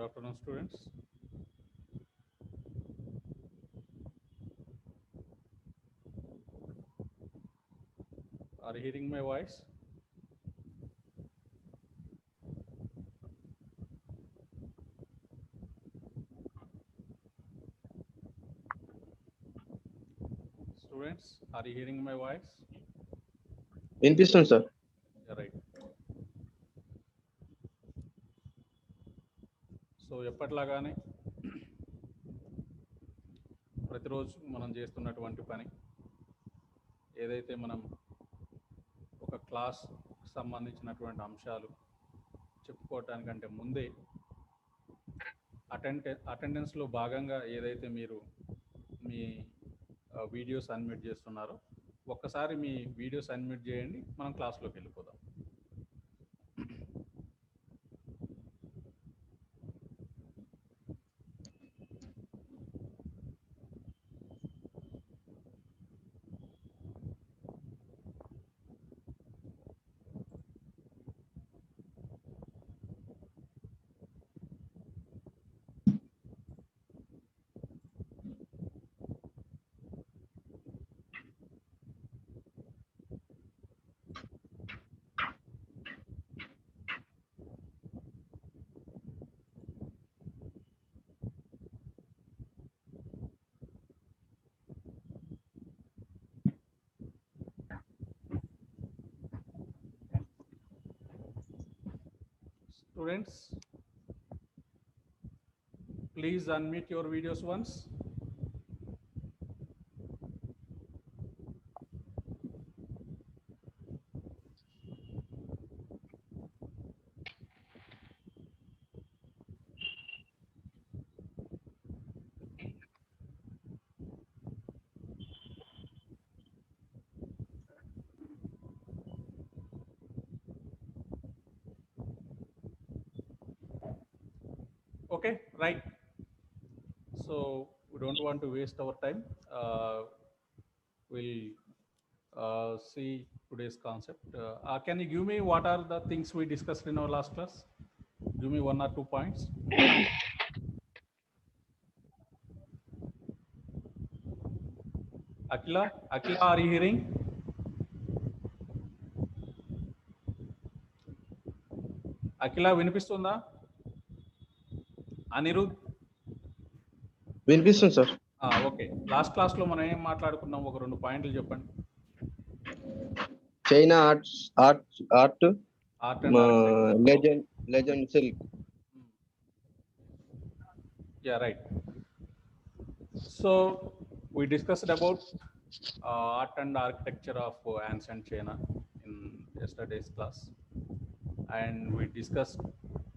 afternoon, students. Are you hearing my voice? Students, are you hearing my voice? వినిపిస్తుంది sir. Yeah, right. So ఎప్పట్లాగానే ప్రతిరోజు మనం చేస్తున్నటువంటి పని ఏదైతే మనం ఒక క్లాస్ సంబంధించినటువంటి అంశాలు చెప్పుకోవటానికంటే ముందే అటెండెన్స్లో భాగంగా ఏదైతే మీరు మీ వీడియోస్ అన్మ్యూట్ చేస్తున్నారో ఒక్కసారి మీ వీడియోస్ అన్మ్యూట్ చేయండి, మనం క్లాస్లోకి వెళ్ళిపోదాం. Students, please unmute your videos once. Okay, right. So we don't want to waste our time. We'll see today's concept. Can you give me what are the things we discussed in our last class? Give me 1 or 2 points. Akila, are you hearing? Akila, వినిపిస్తుందా? అనిరుద్ వినిపిస్తుంది sir. Okay, last క్లాస్లో మనం ఏం మాట్లాడుకున్నాం? ఒక 2 పాయింట్లు చెప్పండి. China art and legend silk. Yeah, right. So we discussed about art and architecture of ancient China in yesterday's class, and we discussed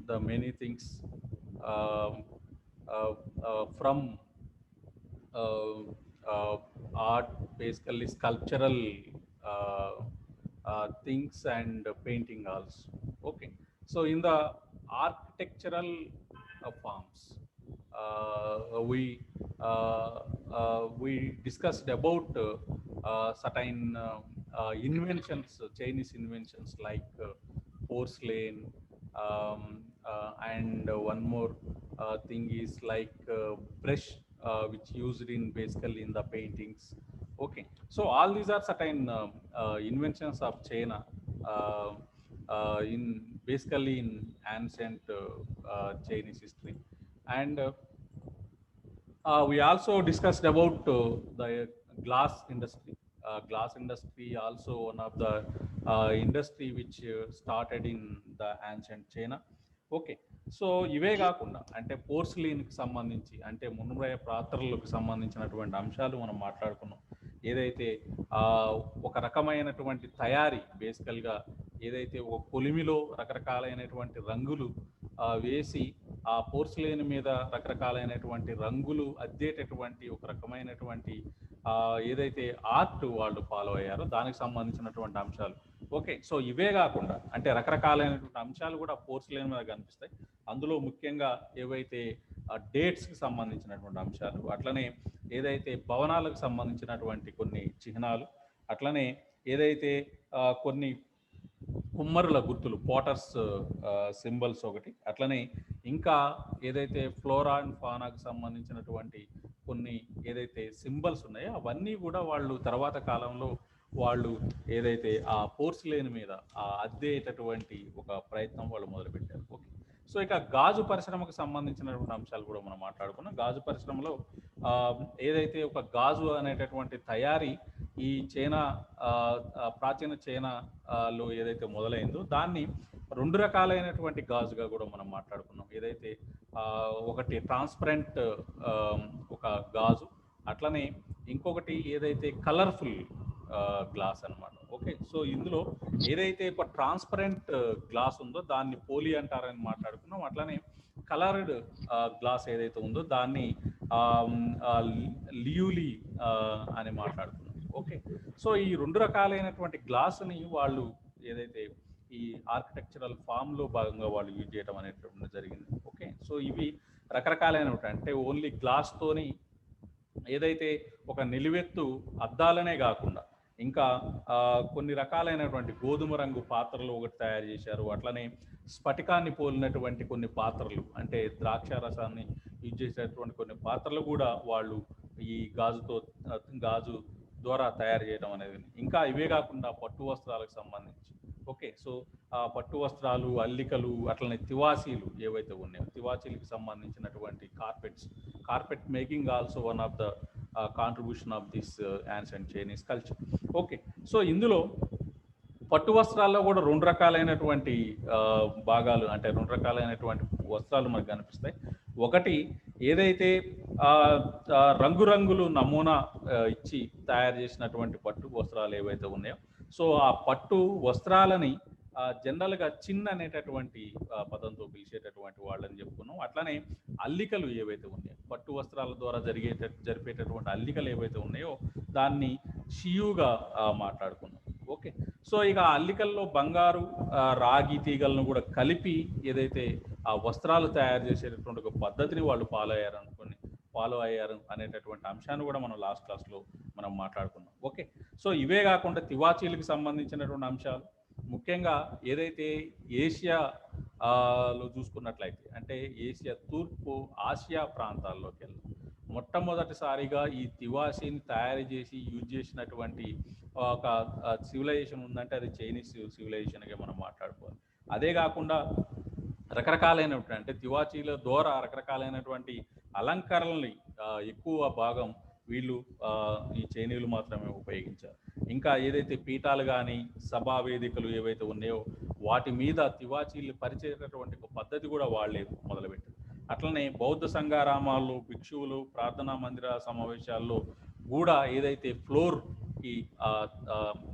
the many things um, from art, basically sculptural uh, things and painting also. Okay, so in the architectural forms, we discussed about certain inventions, Chinese inventions like porcelain, and one more thing is like brush, which used in basically in the paintings. Okay, so all these are certain inventions of China in basically in ancient Chinese history. And we also discussed about the glass industry. Glass industry also one of the industry which started in the ancient China. Okay, so ఇవే కాకుండా అంటే పోర్సిలిన్కి సంబంధించి అంటే మున్మయ పాత్రలకు సంబంధించినటువంటి అంశాలు మనం మాట్లాడుకున్నాం. ఏదైతే ఒక రకమైనటువంటి తయారీ, బేసికల్గా ఏదైతే ఒక కొలిమిలో రకరకాలైనటువంటి రంగులు వేసి ఆ పోర్సిలిన్ మీద రకరకాలైనటువంటి రంగులు అద్దేటటువంటి ఒక రకమైనటువంటి ఏదైతే ఆర్ట్ వాళ్ళు ఫాలో అయ్యారో దానికి సంబంధించినటువంటి అంశాలు. ఓకే, సో ఇవే కాకుండా అంటే రకరకాలైనటువంటి అంశాలు కూడా పోర్సిలిన్ మీద కనిపిస్తాయి. అందులో ముఖ్యంగా ఏవైతే డేట్స్కి సంబంధించినటువంటి అంశాలు, అట్లనే ఏదైతే భవనాలకు సంబంధించినటువంటి కొన్ని చిహ్నాలు, అట్లనే ఏదైతే కొన్ని కుమ్మరుల గుర్తులు, పోటర్స్ సింబల్స్ ఒకటి, అట్లనే ఇంకా ఏదైతే ఫ్లోరా అండ్ ఫానాకు సంబంధించినటువంటి కొన్ని ఏదైతే సింబల్స్ ఉన్నాయో అవన్నీ కూడా వాళ్ళు తర్వాత కాలంలో వాళ్ళు ఏదైతే ఆ పోర్సిలేన్ మీద అద్దేటటువంటి ఒక ప్రయత్నం వాళ్ళు మొదలుపెట్టారు. ఓకే, సో ఇక గాజు పరిశ్రమకు సంబంధించినటువంటి అంశాలు కూడా మనం మాట్లాడుకున్నాం. గాజు పరిశ్రమలో ఏదైతే ఒక గాజు అనేటటువంటి తయారీ ఈ చైనా ప్రాచీన చైనాలో ఏదైతే మొదలైందో దాన్ని రెండు రకాలైనటువంటి గాజుగా కూడా మనం మాట్లాడుకున్నాం. ఏదైతే ఒకటి ట్రాన్స్పరెంట్ ఒక గాజు, అట్లనే ఇంకొకటి ఏదైతే కలర్ఫుల్ గ్లాస్ అన్నమాట. ఓకే, సో ఇందులో ఏదైతే ఒక ట్రాన్స్పరెంట్ గ్లాస్ ఉందో దాన్ని పోలి అంటారని మాట్లాడుకున్నాం. అట్లనే కలర్డ్ గ్లాస్ ఏదైతే ఉందో దాన్ని లియూలీ అని మాట్లాడుకున్నాం. ఓకే, సో ఈ రెండు రకాలైనటువంటి గ్లాసుని వాళ్ళు ఏదైతే ఈ ఆర్కిటెక్చరల్ ఫామ్లో భాగంగా వాళ్ళు యూజ్ చేయడం అనేటువంటి జరిగింది. ఓకే, సో ఇవి రకరకాలైనటువంటి అంటే ఓన్లీ గ్లాస్తోని ఏదైతే ఒక నిలువెత్తు అద్దాలనే కాకుండా ఇంకా కొన్ని రకాలైనటువంటి గోధుమ రంగు పాత్రలు ఒకటి తయారు చేశారు. అట్లనే స్ఫటికాన్ని పోలినటువంటి కొన్ని పాత్రలు అంటే ద్రాక్ష రసాన్ని యూజ్ చేసేటువంటి కొన్ని పాత్రలు కూడా వాళ్ళు ఈ గాజు ద్వారా తయారు చేయడం అనేది. ఇంకా ఇవే కాకుండా పట్టు వస్త్రాలకు సంబంధించి ఓకే, సో ఆ పట్టు వస్త్రాలు, అల్లికలు, అట్లనే తివాచీలు ఏవైతే ఉన్నాయో తివాచీలకు సంబంధించినటువంటి carpet making also one of the contribution of this ancient Chinese culture. Okay, so ఇందులో పట్టు వస్త్రాల్లో కూడా రెండు రకాలైనటువంటి భాగాలు అంటే రెండు రకాలైనటువంటి వస్త్రాలు మనకు కనిపిస్తాయి. ఒకటి ఏదైతే రంగురంగులు నమూనా ఇచ్చి తయారు చేసినటువంటి పట్టు వస్త్రాలు ఏవైతే ఉన్నాయో సో ఆ పట్టు వస్త్రాలని జనరల్గా చిన్న అనేటటువంటి పదంతో పిలిచేటటువంటి వాళ్ళని చెప్పుకున్నాం. అట్లనే అల్లికలు ఏవైతే ఉన్నాయో పట్టు వస్త్రాల ద్వారా జరిపేటటువంటి అల్లికలు ఏవైతే ఉన్నాయో దాన్ని షియుగా మాట్లాడుకున్నాం. ఓకే, సో ఇక అల్లికల్లో బంగారు రాగి తీగలను కూడా కలిపి ఏదైతే ఆ వస్త్రాలు తయారు చేసేటటువంటి ఒక పద్ధతిని వాళ్ళు ఫాలో అయ్యారు అనేటటువంటి అంశాన్ని కూడా మనం లాస్ట్ క్లాస్లో మనం మాట్లాడుకున్నాం. ఓకే, సో ఇవే కాకుండా తివాచీలకు సంబంధించినటువంటి అంశాలు ముఖ్యంగా ఏదైతే ఏషియాలో చూసుకున్నట్లయితే అంటే తూర్పు ఆసియా ప్రాంతాల్లోకి వెళ్ళి మొట్టమొదటిసారిగా ఈ తివాచీని తయారు చేసి యూజ్ చేసినటువంటి ఒక సివిలైజేషన్ ఉందంటే అది చైనీస్ సివిలైజేషన్గా మనం మాట్లాడుకోవాలి. అదే కాకుండా రకరకాలైనటువంటి అంటే తివాచీల ద్వారా రకరకాలైనటువంటి అలంకరణల్ని ఎక్కువ భాగం వీళ్ళు ఈ చైనీయులు మాత్రమే ఉపయోగించారు. ఇంకా ఏదైతే పీఠాలు కానీ సభా వేదికలు ఏవైతే ఉన్నాయో వాటి మీద తివాచీలు పరిచేటటువంటి ఒక పద్ధతి కూడా వాళ్ళే మొదలుపెట్టారు. అట్లనే బౌద్ధ సంఘారామాలు, భిక్షువులు, ప్రార్థనా మందిర సమావేశాల్లో కూడా ఏదైతే ఫ్లోర్కి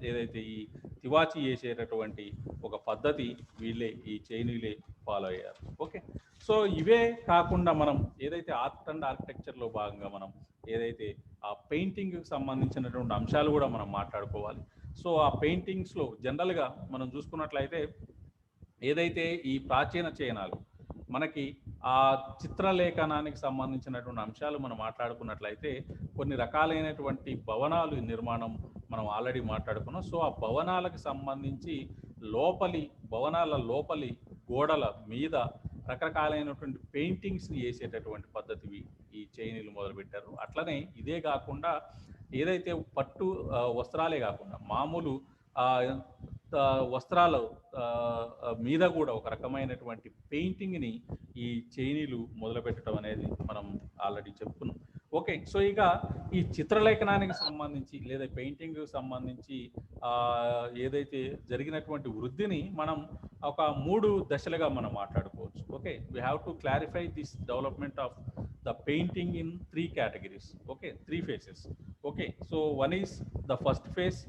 ఏదైతే ఈ తివాచీ చేసేటటువంటి ఒక పద్ధతి వీళ్ళే ఈ చైనీయులే ఫాలో అయ్యారు. ఓకే, సో ఇవే కాకుండా మనం ఏదైతే ఆర్ట్ అండ్ ఆర్కిటెక్చర్లో భాగంగా మనం ఏదైతే ఆ పెయింటింగ్కి సంబంధించినటువంటి అంశాలు కూడా మనం మాట్లాడుకోవాలి. సో ఆ పెయింటింగ్స్లో జనరల్గా మనం చూసుకున్నట్లయితే ఏదైతే ఈ ప్రాచీన చైనాలు మనకి ఆ చిత్రలేఖనానికి సంబంధించినటువంటి అంశాలు మనం మాట్లాడుకున్నట్లయితే కొన్ని రకాలైనటువంటి భవనాలు నిర్మాణం మనం ఆల్రెడీ మాట్లాడుకున్నాం. సో ఆ భవనాలకు సంబంధించి భవనాల లోపలి గోడల మీద రకరకాలైనటువంటి పెయింటింగ్స్ని వేసేటటువంటి పద్ధతి ఈ చైనీయులు మొదలుపెట్టారు. అట్లనే ఇదే కాకుండా ఏదైతే పట్టు వస్త్రాలే కాకుండా మామూలు వస్త్రాల మీద కూడా ఒక రకమైనటువంటి పెయింటింగ్ని ఈ చైనీయులు మొదలుపెట్టడం అనేది మనం ఆల్రెడీ చెప్పుకున్నాం. ఓకే, సో ఇక ఈ చిత్రలేఖనానికి సంబంధించి లేదా పెయింటింగ్కి సంబంధించి ఏదైతే జరిగినటువంటి వృద్ధిని మనం ఒక 3 దశలుగా మనం మాట్లాడుకోవచ్చు. Okay, we have to clarify this development of the painting in 3 categories. Okay, 3 phases. Okay, so one is the first phase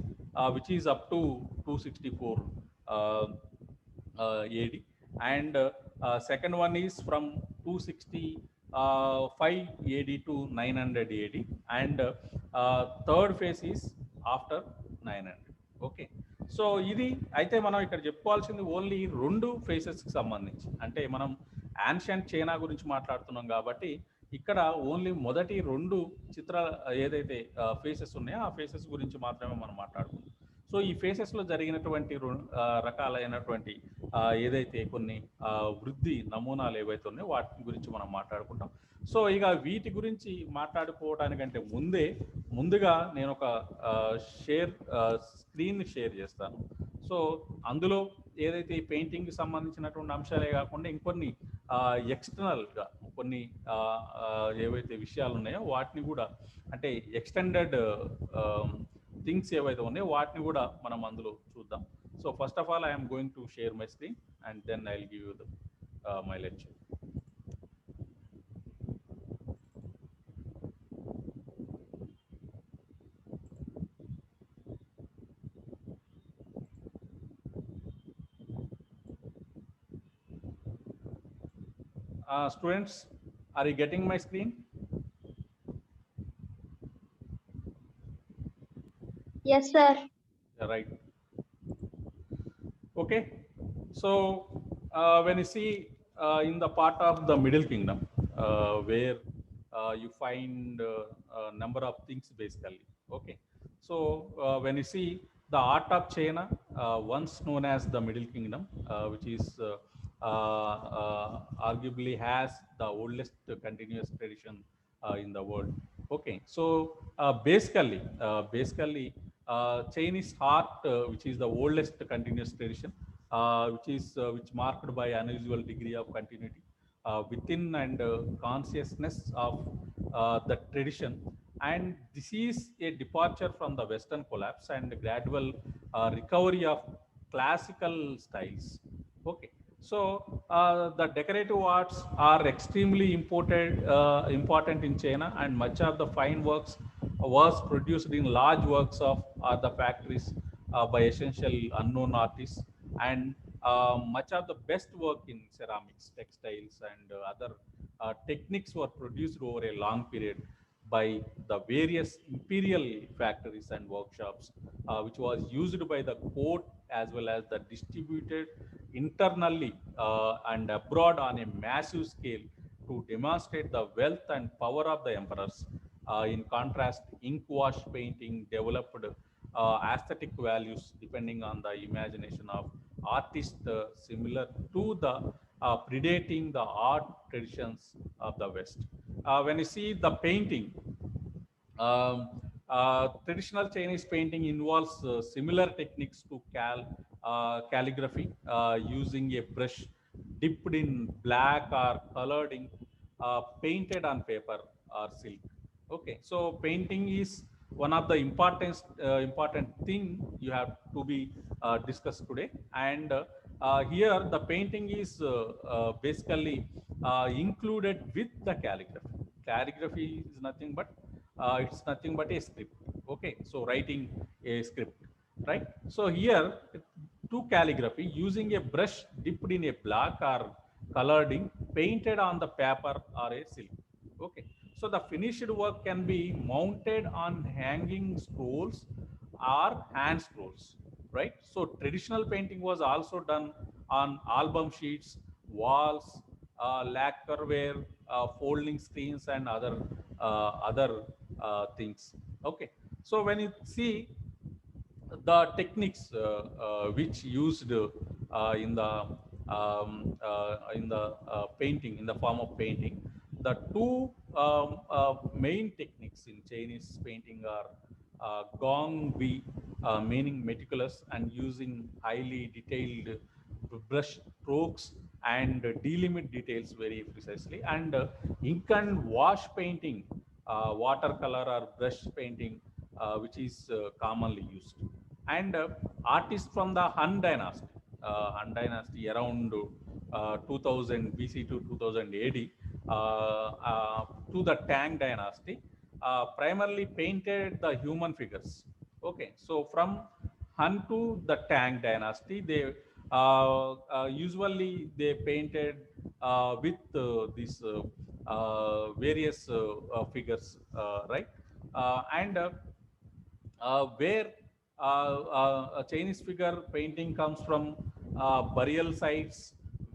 which is up to 264 AD and second one is from 265 AD to 900 AD and third phase is after 900. Okay, so ఇది అయితే మనం ఇక్కడ చెప్పుకోవాల్సింది only 2 ఫేసెస్కి సంబంధించి అంటే మనం ancient China గురించి మాట్లాడుతున్నాం కాబట్టి ఇక్కడ ఓన్లీ మొదటి 2 ఏదైతే ఫేసెస్ ఉన్నాయో ఆ ఫేసెస్ గురించి మాత్రమే మనం మాట్లాడుకుందాం. సో సో ఈ ఫేసెస్లో జరిగినటువంటి రకాలైనటువంటి ఏదైతే కొన్ని వృద్ధి నమూనాలు ఏవైతే ఉన్నాయో వాటి గురించి మనం మాట్లాడుకుంటాం. సో ఇక వీటి గురించి మాట్లాడుకోవడానికంటే ముందుగా నేను ఒక స్క్రీన్ షేర్ చేస్తాను. సో అందులో ఏదైతే ఈ పెయింటింగ్కి సంబంధించినటువంటి అంశాలే కాకుండా ఇంకొన్ని ఎక్స్టర్నల్గా కొన్ని ఏవైతే విషయాలు ఉన్నాయో వాటిని కూడా, అంటే ఎక్స్టెండెడ్ థింగ్స్ ఏవైతే ఉన్నాయో వాటిని కూడా మనం అందులో చూద్దాం. So first of all I'm going to share my screen and then I will give you my lecture. Students, are you getting my screen? Yes, sir. Right. Okay. So when you see in the part of the Middle Kingdom, where you find a number of things basically. Okay. So when you see the art of China, once known as the Middle Kingdom, which is arguably has the oldest continuous tradition in the world. Okay, so basically Chinese art, which is the oldest continuous tradition, which marked by unusual degree of continuity within and consciousness of the tradition. And this is a departure from the Western collapse and gradual recovery of classical styles. Okay. So the decorative arts are extremely important in China, and much of the fine works was produced in large works of the factories by essential unknown artists, and much of the best work in ceramics, textiles, and other techniques were produced over a long period by the various imperial factories and workshops, which was used by the court as well as the distributed internally and abroad on a massive scale to demonstrate the wealth and power of the emperors. In contrast, ink wash painting developed aesthetic values depending on the imagination of artists, similar to the predating the art traditions of the West. When you see the painting, traditional Chinese painting involves similar techniques to calligraphy, using a brush dipped in black or colored ink, painted on paper or silk. Okay, so painting is one of the important thing you have to be discussed today. And here the painting is basically included with the calligraphy. Calligraphy is nothing but it's nothing but a script. Okay, so writing a script, right? So here to calligraphy using a brush dipped in a black or colored ink, painted on the paper or a silk. Okay, so the finished work can be mounted on hanging scrolls or hand scrolls, right? So traditional painting was also done on album sheets, walls, lacquerware, folding screens, and other things. Okay, so when you see the techniques which used in the painting, in the form of painting, the two main techniques in Chinese painting are gong wi, meaning meticulous and using highly detailed brush strokes and delimit details very precisely, and ink and wash painting, watercolor or brush painting, which is commonly used. And artists from the Han Dynasty around 2000 BC to 2000 AD to the Tang Dynasty primarily painted the human figures. Okay, so from Han to the Tang Dynasty, they usually they painted with these various figures, right? And where a Chinese figure painting comes from burial sites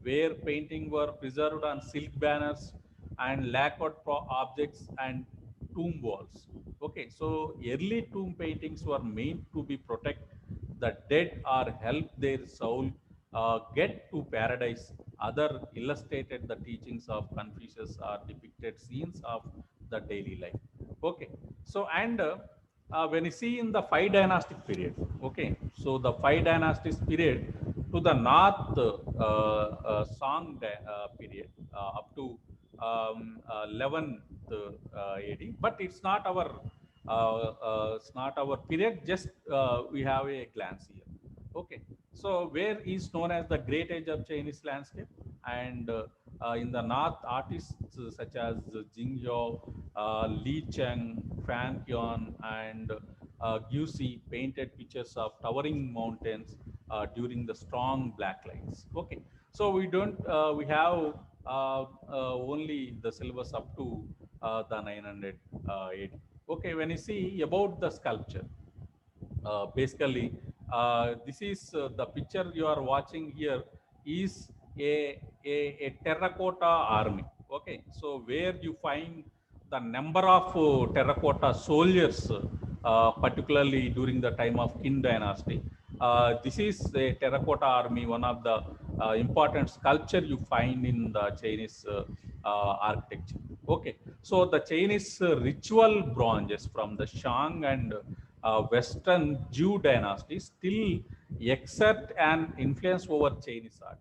where painting were preserved on silk banners and lacquered objects and tomb walls. Okay, so early tomb paintings were meant to be protect the dead or help their soul get to paradise. Other illustrated the teachings of Confucius or depicted scenes of the daily life. Okay, so and when you see in the five dynastic period, okay, so the five dynastic period to the north, period up to 11th AD, but it's not our period. Just we have a glance here. Okay, so where is known as the Great Age of Chinese landscape, and in the north, artists such as Jing Yao, Li Cheng, Fan Qian, and Gusi painted pictures of towering mountains during the strong black lights. Okay, so we have only the syllabus up to the 900 AD. Okay, when you see about the sculpture, basically, this is the picture you are watching here is a terracotta army. Okay, so where you find the number of terracotta soldiers, particularly during the time of Qin dynasty. This is a terracotta army, one of the important sculpture you find in the Chinese architecture. Okay, so the Chinese ritual bronzes from the Shang and Western Jew dynasty still exert an influence over Chinese art.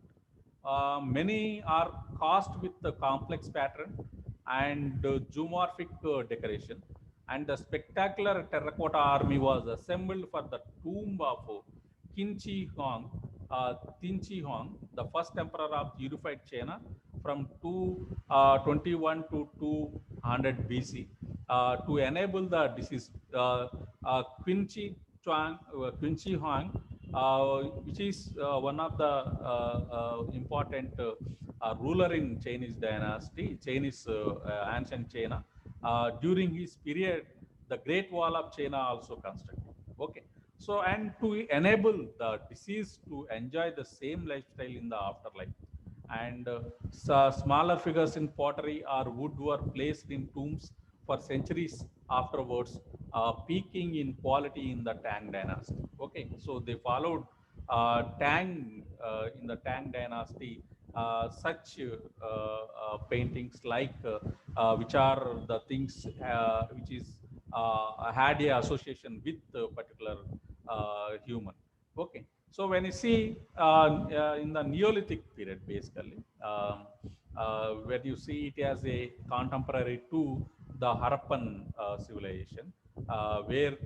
Many are cast with the complex pattern and zoomorphic decoration, and the spectacular terracotta army was assembled for the tomb of Qin Shi Huang, Qin Shi Huang, the first emperor of unified China from 221 to 200 BC, to enable the disease. Qin Shi Qin Shi Huang, which is one of the important ruler in Chinese dynasty, Chinese ancient China. During his period, the Great Wall of China also constructed. Okay, so and to enable the deceased to enjoy the same lifestyle in the afterlife, and smaller figures in pottery or wood were placed in tombs for centuries afterwards, peaking in quality in the Tang dynasty. Okay, so they followed Tang in the Tang dynasty, such paintings like which are the things which is had a association with a particular human. Okay, so when you see in the Neolithic period, basically, where you see it as a contemporary to the Harappan civilization, where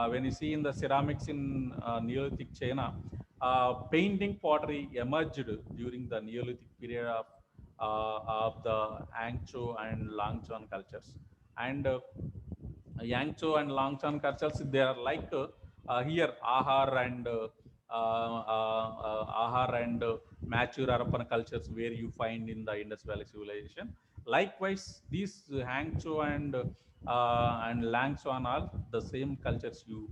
when you see in the ceramics in Neolithic China, painting pottery emerged during the Neolithic period of the Angcho and Langchon cultures. And Yangzhou and Langchan cultures, they are like here Ahar and mature Harappan cultures where you find in the Indus Valley civilization. Likewise, these Hangzhou and Langzhou and all the same cultures you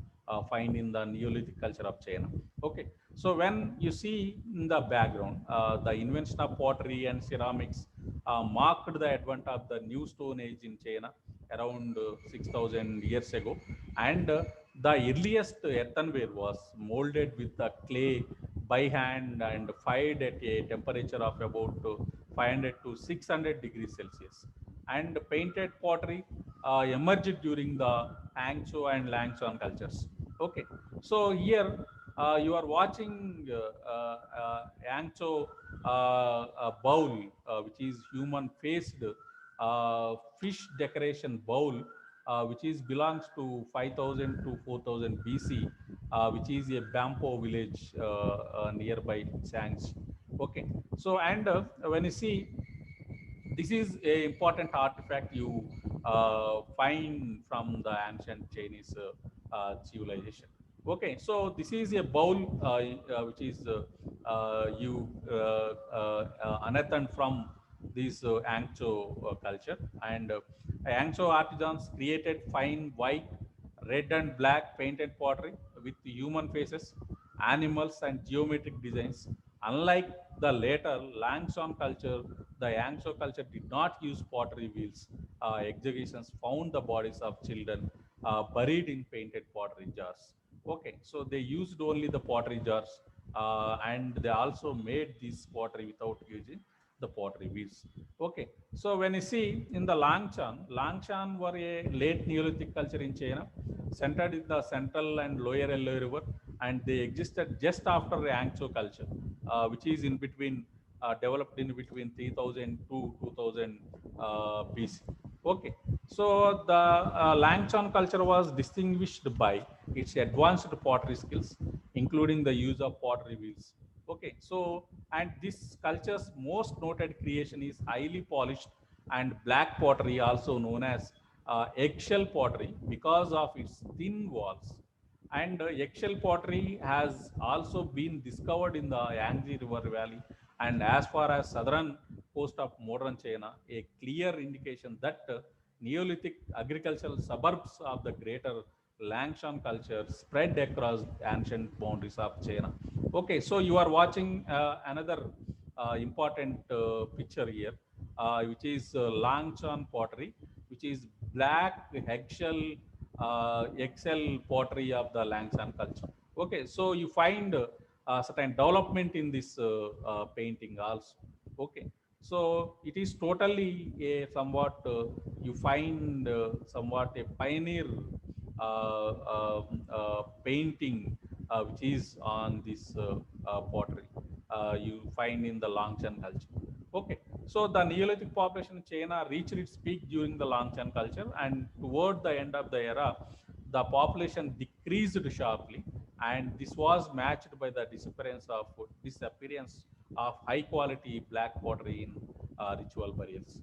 find in the Neolithic culture of China. Okay, so when you see in the background, the invention of pottery and ceramics marked the advent of the new Stone Age in China around 6,000 years ago, and the earliest earthenware was molded with the clay by hand and fired at a temperature of about 500 to 600 degrees Celsius, and painted pottery emerged during the Hangzhou and Langchon cultures. Okay, so here you are watching Hangzhou bowl, which is human faced fish decoration bowl, which is belongs to 5000 to 4000 BC, which is a Bampo village nearby Changshi. Okay, so and when you see, this is a important artifact you find from the ancient Chinese civilization. Okay, so this is a bowl which is you unearthed from this Angcho culture, and Angcho artisans created fine white, red and black painted pottery with human faces, animals and geometric designs. Unlike the later Langson culture, the Yangzhou culture did not use pottery wheels. Exhibitions found the bodies of children buried in painted pottery jars. Okay, so they used only the pottery jars, and they also made this pottery without using the pottery wheels. Okay, so when you see in the Langshan were a late Neolithic culture in China, centered in the central and lower Yellow River, and they existed just after the Yangtze culture, which is in between, developed in between 3000 to 2000 BC. Okay, so the Langshan culture was distinguished by its advanced pottery skills, including the use of pottery wheels. Okay, so and this culture's most noted creation is highly polished and black pottery, also known as eggshell pottery, because of its thin walls. And eggshell pottery has also been discovered in the Yangtze River Valley and as far as southern coast of modern China, a clear indication that Neolithic agricultural suburbs of the greater Langshan culture spread across ancient boundaries of China. Okay, so you are watching another important picture here, which is Langshan pottery, which is black eggshell pottery of the Langshan culture. Okay, so you find certain development in this painting also. Okay, so it is totally a somewhat you find somewhat a pioneer painting which is on this pottery you find in the Langshan culture. Okay, so the Neolithic population in China reached its peak during the Langshan culture, and toward the end of the era, the population decreased sharply, and this was matched by the disappearance of high quality black pottery in ritual burials.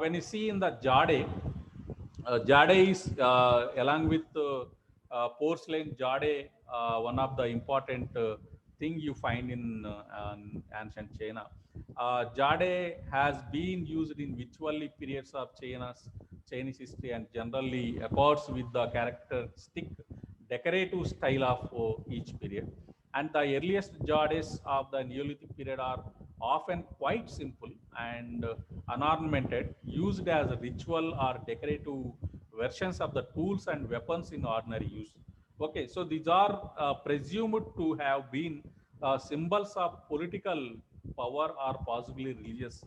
When you see in the Jade is along with porcelain Jade, one of the important thing you find in ancient China. Jade has been used in virtually periods of Chinese history and generally accords with the characteristic decorative style of each period. And the earliest Jades of the Neolithic period are often quite simple and unornamented, used as a ritual or decorative versions of the tools and weapons in ordinary use. Okay, so these are presumed to have been symbols of political power or possibly religious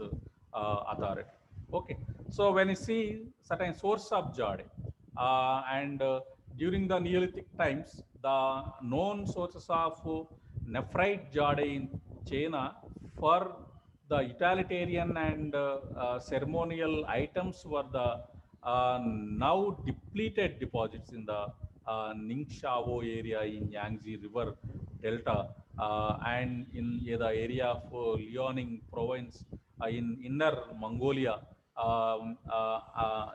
authority. Okay, so when you see certain source of jade, and during the Neolithic times, the known sources of nephrite jade in China for the utilitarian and ceremonial items were the now depleted deposits in the Ningxiao area in Yangtze River Delta and in the area of Liaoning province in Inner Mongolia.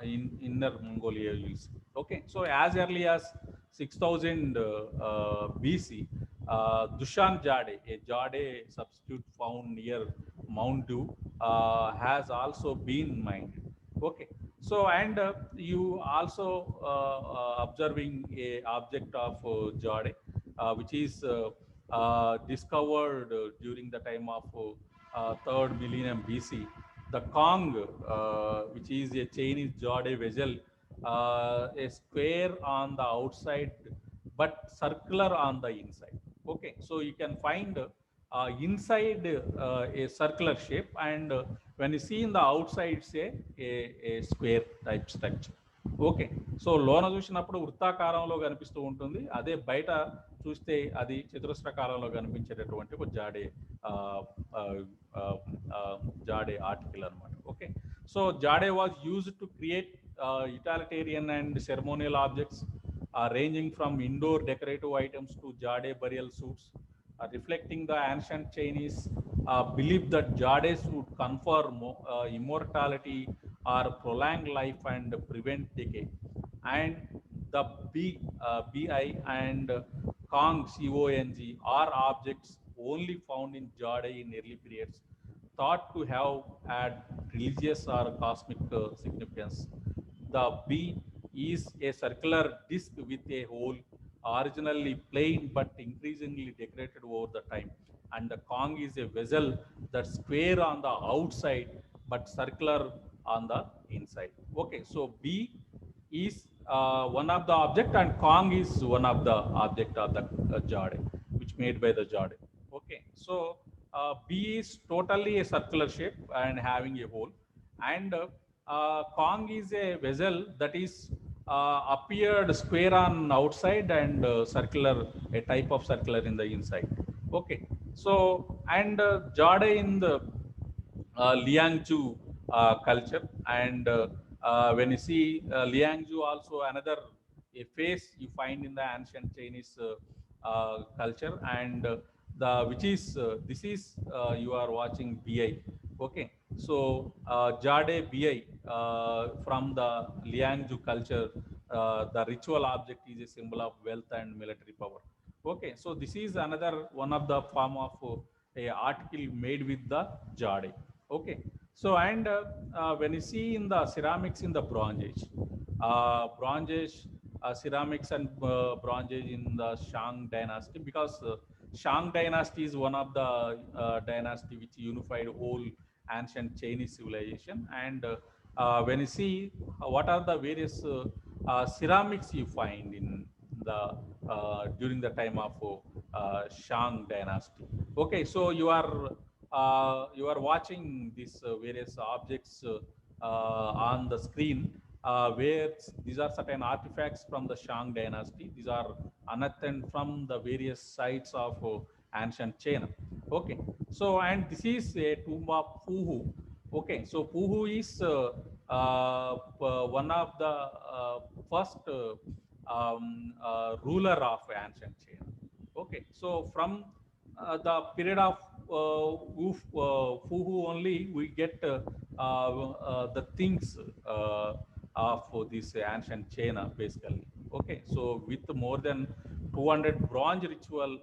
In Inner Mongolia, you see. Okay, so as early as 6000 BC, Dushan Jade, a Jade substitute found near Mount Dew, has also been mined. Okay, so and you also observing a object of Jade, which is discovered during the time of third millennium BC. The Kong, which is a Chinese Jade vessel, a square on the outside but circular on the inside. Okay, so you can find inside a circular shape, and when you see in the outside, it's a square type structure. Okay, so లోన చూసినప్పుడు వృత్తాకారంలో కనిపిస్తూ ఉంటుంది, అదే బయట చూస్తే అది చతురస్రాకారంలో కనిపించేటటువంటి ఒక జాడే ఆ, ఆ, ఆ, ఆ, జాడే ఆర్టికల్ అనమాట. Okay, so jade was used to create utilitarian and ceremonial objects ranging from indoor decorative items to jade burial suits, reflecting the ancient Chinese belief that jades would confer immortality or prolong life and prevent decay. And the BI and Kong CONG are objects only found in jade in early periods, thought to have had religious or cosmic significance. The B is a circular disc with a hole, originally plain but increasingly decorated over the time. And the Kong is a vessel that's square on the outside but circular on the inside. Okay, so B is one of the object, and Kong is one of the object of the Jade, which made by the Jade. Okay, so B is totally a circular shape and having a hole, and Kong is a vessel that is appeared square on outside and circular, a type of circular in the inside. Okay, so and Jade in the Liangzhu culture, and when you see Liangzhu, also another a face you find in the ancient Chinese culture, and the which is this is you are watching Bi. Okay, so Jade Bi from the Liangzhu culture, the ritual object is a symbol of wealth and military power. Okay, so this is another one of the form of a article made with the Jade. Okay, so and when you see in the ceramics in the Bronze Age, Bronze Age ceramics and Bronze Age in the Shang dynasty, because Shang dynasty is one of the dynasty which unified whole ancient Chinese civilization. And when you see what are the various ceramics you find in the during the time of Shang dynasty. Okay, so you are watching these various objects on the screen, where these are certain artifacts from the Shang dynasty. These are unearthed from the various sites of ancient China. Okay, so and this is a tomb of Puhu. Okay, so Puhu is one of the first ruler of ancient China. Okay, so from the period of Fuhu only, we get the things of this ancient China basically. Okay, so with more than 200 bronze ritual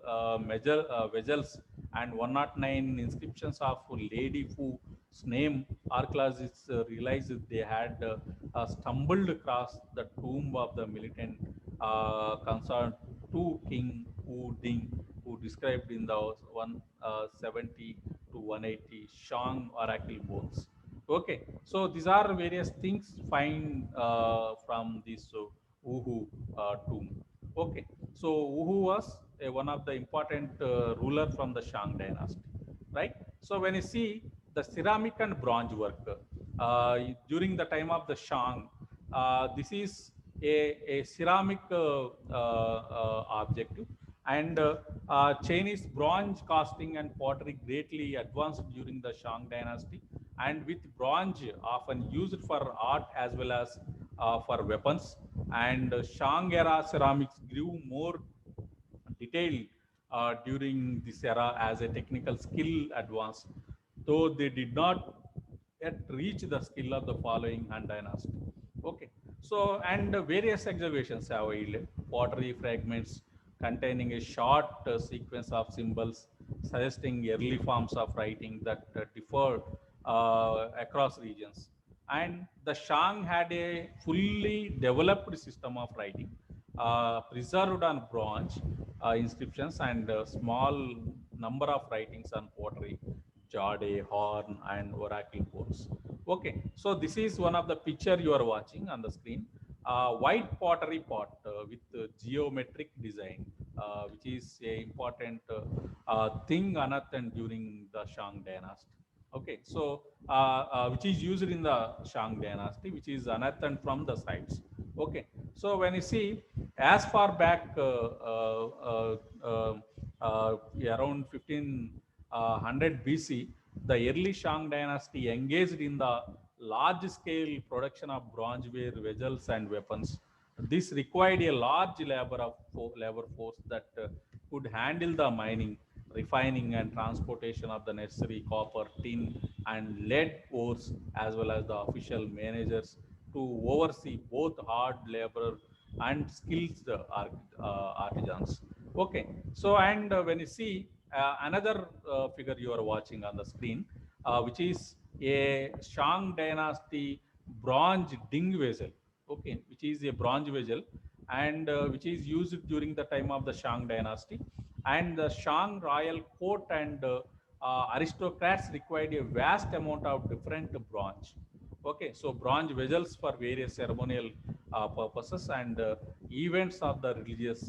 vessels and 109 inscriptions of Lady Fu's name, archaeologists realized they had stumbled across the tomb of the militant consort to King Wu Ding, who described in the 170 to 180 Shang oracle bones. Okay, so these are various things find from this Uhu tomb. Okay, so Uhu was one of the important ruler from the Shang dynasty, right? So when you see the ceramic and bronze work during the time of the Shang, this is a ceramic objective, and Chinese bronze casting and pottery greatly advanced during the Shang dynasty, and with bronze often used for art as well as for weapons. And Shang era ceramics grew more detailed during this era as a technical skill advanced, though they did not yet reach the skill of the following Han dynasty. Okay, so and various excavations have yielded pottery fragments containing a short sequence of symbols suggesting early forms of writing that differed across regions. And the Shang had a fully developed system of writing, preserved on bronze inscriptions, and a small number of writings on pottery, jade, horn, and oracle boards. Okay, so this is one of the picture you are watching on the screen. White pottery pot with geometric design, which is a important thing unearthed during the Shang dynasty. Okay, so which is used in the Shang dynasty, which is unearthed from the sites. Okay, so when you see as far back around 1500 BC, the early Shang dynasty engaged in the large-scale production of bronzeware vessels and weapons. This required a large labor force that could handle the mining, refining, and transportation of the necessary copper, tin, and lead ores, as well as the official managers to oversee both hard labor and skilled artisans. Okay, so and when you see another figure you are watching on the screen, which is a Shang dynasty bronze ding vessel. Okay, which is a bronze vessel, and which is used during the time of the Shang dynasty. And the Shang royal court and aristocrats required a vast amount of different bronze. Okay, so bronze vessels for various ceremonial purposes and events of the religious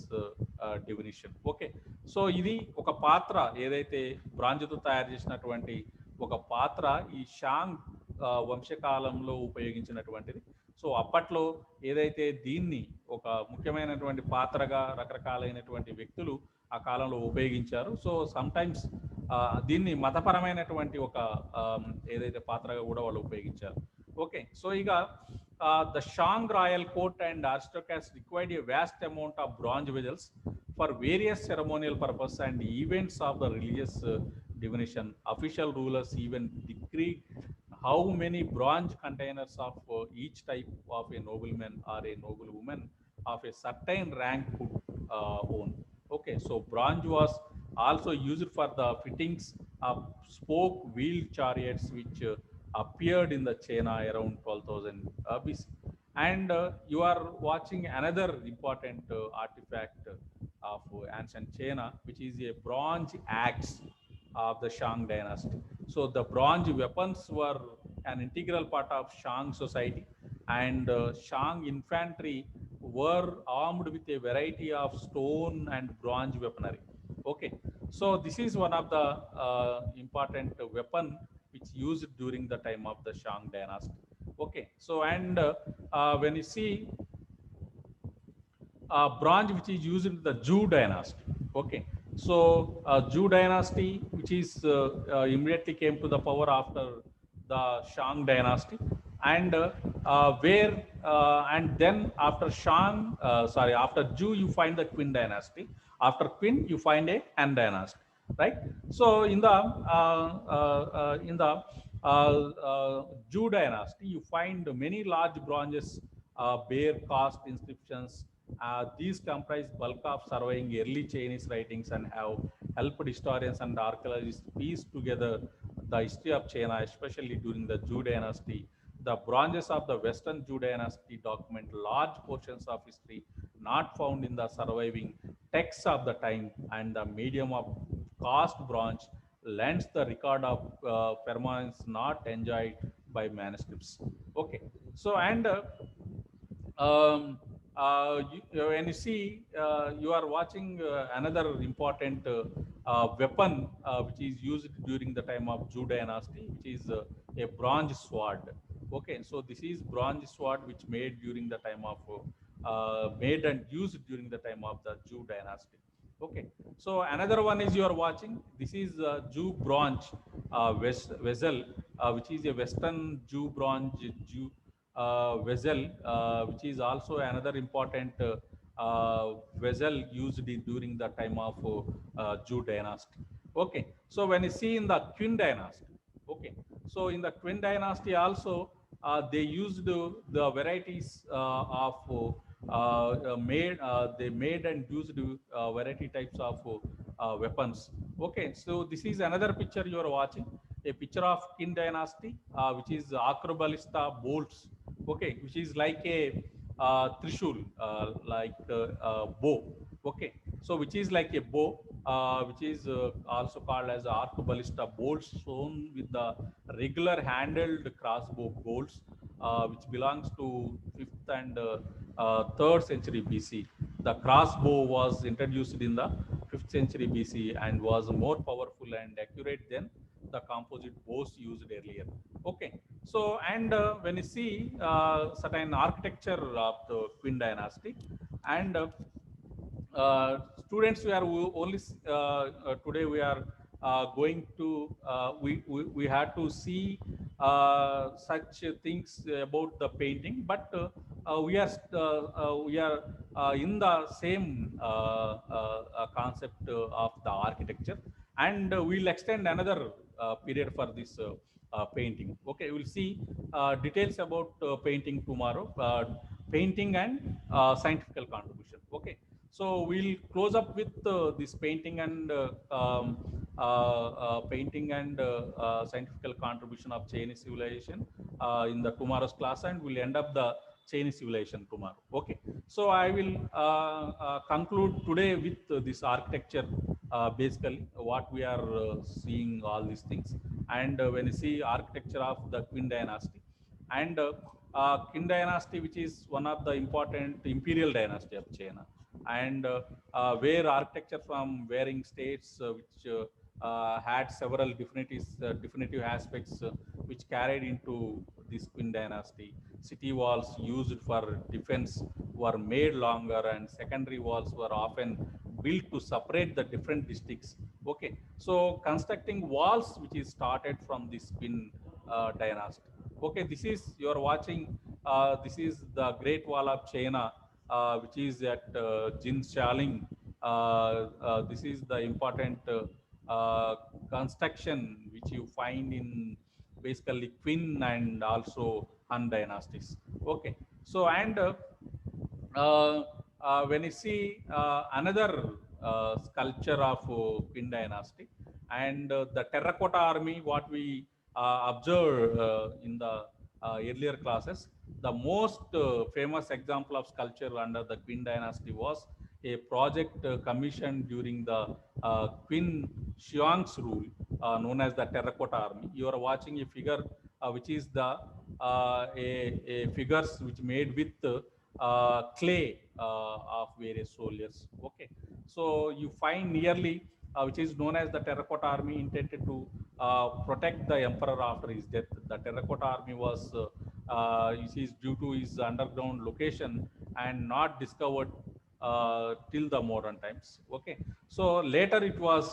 divination. Okay, so ఇది ఒక పాత్ర ఏదైతే బ్రాంజ్తో తయారు చేసినటువంటి ఒక పాత్ర ఈ Shang వంశకాలంలో ఉపయోగించినటువంటిది. So అప్పట్లో ఏదైతే దీన్ని ఒక ముఖ్యమైనటువంటి పాత్రగా రకరకాలైనటువంటి వ్యక్తులు ఆ కాలంలో ఉపయోగించారు. సో సమ్టైమ్స్ దీన్ని మతపరమైనటువంటి ఒక ఏదైతే పాత్రగా కూడా వాళ్ళు ఉపయోగించారు. ఓకే, సో ఇక the Shang royal court and aristocrats required a vast amount of bronze vessels for various ceremonial purposes and events of the religious divination. Official rulers even decreed how many bronze containers of each type of a nobleman or a noblewoman of a certain rank could own. Okay, so bronze was also used for the fittings of spoke wheeled chariots which appeared in the China around 12,000 BC. And you are watching another important artifact of ancient China, which is a bronze axe of the Shang dynasty. So the bronze weapons were an integral part of Shang society, and Shang infantry were armed with a variety of stone and bronze weaponry. Okay, so this is one of the important weapon which used during the time of the Shang dynasty. Okay, so and when you see bronze which is used in the Zhou dynasty. Okay, so Zhou dynasty, which is immediately came to the power after the Shang dynasty, and where and then after after Zhou you find the Qin dynasty. After Qin you find a Han dynasty, right? So in the Zhou dynasty you find many large bronzes bear cast inscriptions. These comprise bulk of surveying early Chinese writings and have helped historians and archaeologists piece together the history of China, especially during the Zhou dynasty. The bronzes of the Western Zhou dynasty document large portions of history not found in the surviving texts of the time, and the medium of cast bronze lends the record of permanence not enjoyed by manuscripts. Okay, so and when you see, you are watching another important weapon which is used during the time of Zhou dynasty, which is a bronze sword. Okay, so this is bronze sword which made during the time of made and used during the time of the Zhou dynasty. Okay, so another one is you are watching. This is Zhou bronze vessel, which is a Western Zhou bronze vessel, which is also another important vessel used during the time of Zhou dynasty. Okay, so when you see in the Qin dynasty, okay, so in the Qin dynasty also they used the varieties of they made and used variety types of weapons. Okay, so this is another picture you are watching, a picture of Qin dynasty, which is acrobalista bolts. Okay, which is like a trishul, like bow. Okay, so which is like a bow, which is also called as arqueballista bolts, sewn with the regular handled crossbow bolts, which belongs to 5th and 3rd century BC. The crossbow was introduced in the 5th century BC and was more powerful and accurate than the composite bows used earlier. Okay, so and when you see certain architecture of the Qin dynasty, and students, we are only today we are going to we had to see such things about the painting, but we are in the same concept of the architecture, and we'll extend another period for this painting. Okay, we'll see details about painting tomorrow, painting and scientific contribution. Okay, so we'll close up with this painting and scientific contribution of Chinese civilization in the tomorrow's class, and we'll end up the Chinese civilization tomorrow. Okay, so I will conclude today with this architecture, basically what we are seeing all these things, and when you see architecture of the Qin dynasty, and Qin dynasty, which is one of the important imperial dynasty of China, and where architecture from varying states, which had several definitive aspects which carried into this Qin dynasty. City walls used for defense were made longer, and secondary walls were often built to separate the different districts. Okay, so constructing walls, which is started from this Qin dynasty. Okay, this is you are watching. This is the Great Wall of China, which is at Jinshaling. This is the important construction which you find in basically Qin and also Han dynasties. Okay, so and when you see another sculpture of Qin dynasty and the terracotta army, what we observed in the earlier classes, the most famous example of sculpture under the Qin dynasty was a project commissioned during the Qin Xiong's rule, known as the terracotta army. You are watching a figure which is the a figures which made with clay of various soldiers. Okay, so you find nearly which is known as the terracotta army, intended to protect the emperor after his death. The terracotta army was is due to his underground location and not discovered till the modern times. Okay, so later it was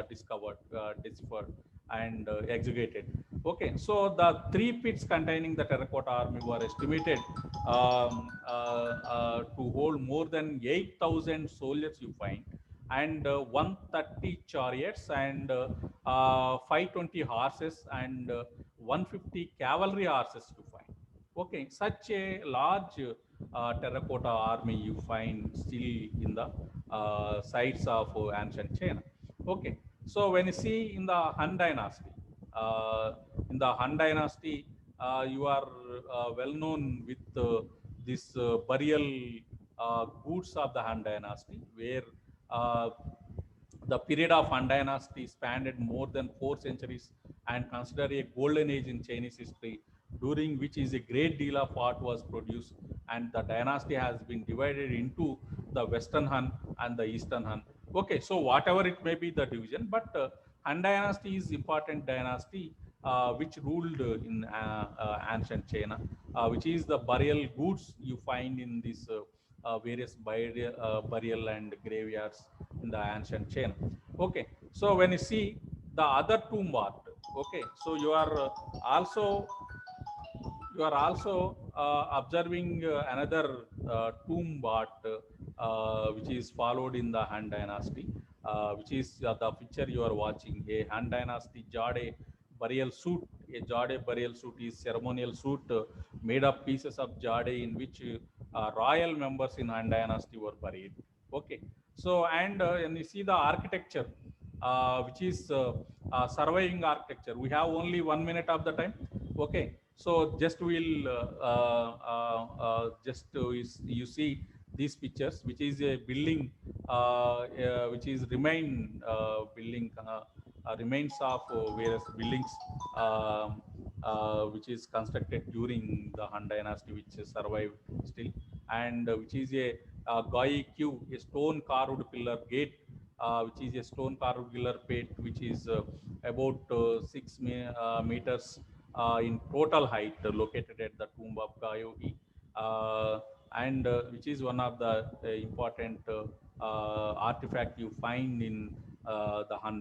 discovered, deciphered, and executed. Okay, so the three pits containing the terracotta army were estimated to hold more than 8,000 soldiers, you find, and 130 chariots and 520 horses and 150 cavalry horses you find. Okay, such a large terracotta army you find still in the sites of ancient China. Okay, so when you see in the Han dynasty, uh, you are well known with this burial goods of the Han dynasty, where uh, the period of Han dynasty spanned more than 4 centuries and considered a golden age in Chinese history, during which is a great deal of art was produced, and the dynasty has been divided into the Western Han and the Eastern Han. Okay, so whatever it may be the division, but Han dynasty is important dynasty which ruled in ancient China, which is the burial goods you find in this various burial and graveyards in the ancient China. Okay, so when you see the other tomb art, okay, so you are also observing another tomb art which is followed in the Han dynasty, which is the picture you are watching, a Han dynasty Jade burial suit. A Jade burial suit is ceremonial suit made of pieces of Jade in which royal members in Han dynasty were buried. Okay, so and you see the architecture, which is surviving architecture. We have only 1 minute of the time. Okay, so just we'll just you see these pictures, which is a building, which is building remains of various buildings, which is constructed during the Han dynasty, which survived still, and which is a Gai Q, a stone carved pillar gate, which is a stone carved pillar pit, which is about 6 meters in total height, located at the tomb of Gayogi, and which is one of the important artifact you find in the Han